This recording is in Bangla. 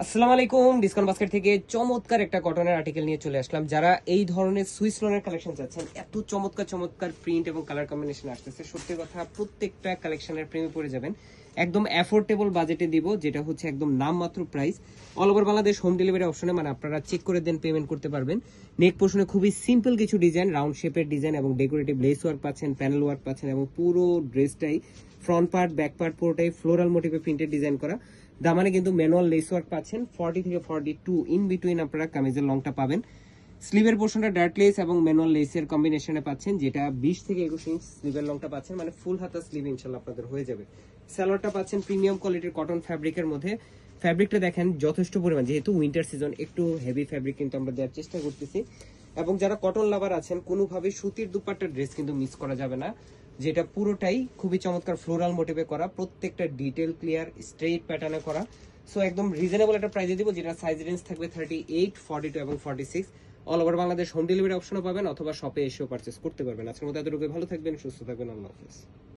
আসসালামু আলাইকুম। ডিসকাউন্ট বাস্কেট থেকে চমৎকার একটা কটনের আর্টিকেল নিয়ে চলে আসলাম। যারা এই ধরনের সুইস লোনের কালেকশন চাচ্ছেন, এত চমৎকার চমৎকার প্রিন্ট এবং কালার কম্বিনেশন আসতেছে, সত্যি কথা প্রত্যেকটা কালেকশনের প্রেমে পড়ে যাবেন। একদম অ্যাফোর্ডেবল বাজেটে দিব, যেটা হচ্ছে একদম নামমাত্র price. All over Bangladesh home delivery অপশনে, মানে আপনারা চেক করে দেন পেমেন্ট করতে পারবেন। নেক পোর্শনে খুবই সিম্পল কিছু ডিজাইন, রাউন্ড শেপের ডিজাইন এবং ডেকোরেটিভ লেস ওয়ার্ক পাচ্ছেন, প্যানেল ওয়ার্ক পাচ্ছেন এবং পুরো ড্রেসটাই ফ্রন্ট পার্ট ব্যাক পার্ট পুরোটাই ফ্লোরাল মোটিভে প্রিন্টেড ডিজাইন করা। দামানে কিন্তু ম্যানুয়াল লেস ওয়ার্ক পাচ্ছেন। 40 থেকে 42 ইন বিটুইন আপনারা কামিজের লংটা পাবেন। স্লিভের পোর্শনটা ডার্ট লেস এবং ম্যানুয়াল লেসের কম্বিনেশনে পাচ্ছেন, যেটা 20 থেকে 21 ইঞ্চ স্লিভের লংটা পাচ্ছেন, মানে ফুল হাতা স্লিভ ইনশাআল্লাহ আপনাদের হয়ে যাবে। সালোয়ারটা পাচ্ছেন প্রিমিয়াম কোয়ালিটির কটন ফ্যাব্রিকের মধ্যে। ফ্যাব্রিকটা দেখেন যথেষ্ট পরিমাণ, যেহেতু উইন্টার সিজন একটু হেভি ফ্যাব্রিক কিন্তু আমরা দেওয়ার চেষ্টা করতেছি। এবং যারা কটন লাভার আছেন, কোনোভাবে সুতির দুপাট্টার ড্রেস কিন্তু মিস করা যাবে না, যেটা পুরোটাই খুবই চমৎকার ফ্লোরাল মোটিভে করা, প্রত্যেকটা ডিটেল ক্লিয়ার স্ট্রেইট প্যাটার্নে করা। সো একদম রিজনেবল একটা প্রাইসে দিব, যেটা সাইজ রেঞ্জ থাকবে 38, 42 এবং 46। All over Bangladesh home delivery অপশনও পাবেন, অথবা শপে এসেও পারচেস করতে পারবেন। আজকের মতো এতটুকু, ভালো থাকবেন, সুস্থ থাকবেন, আল্লাহ হাফেজ।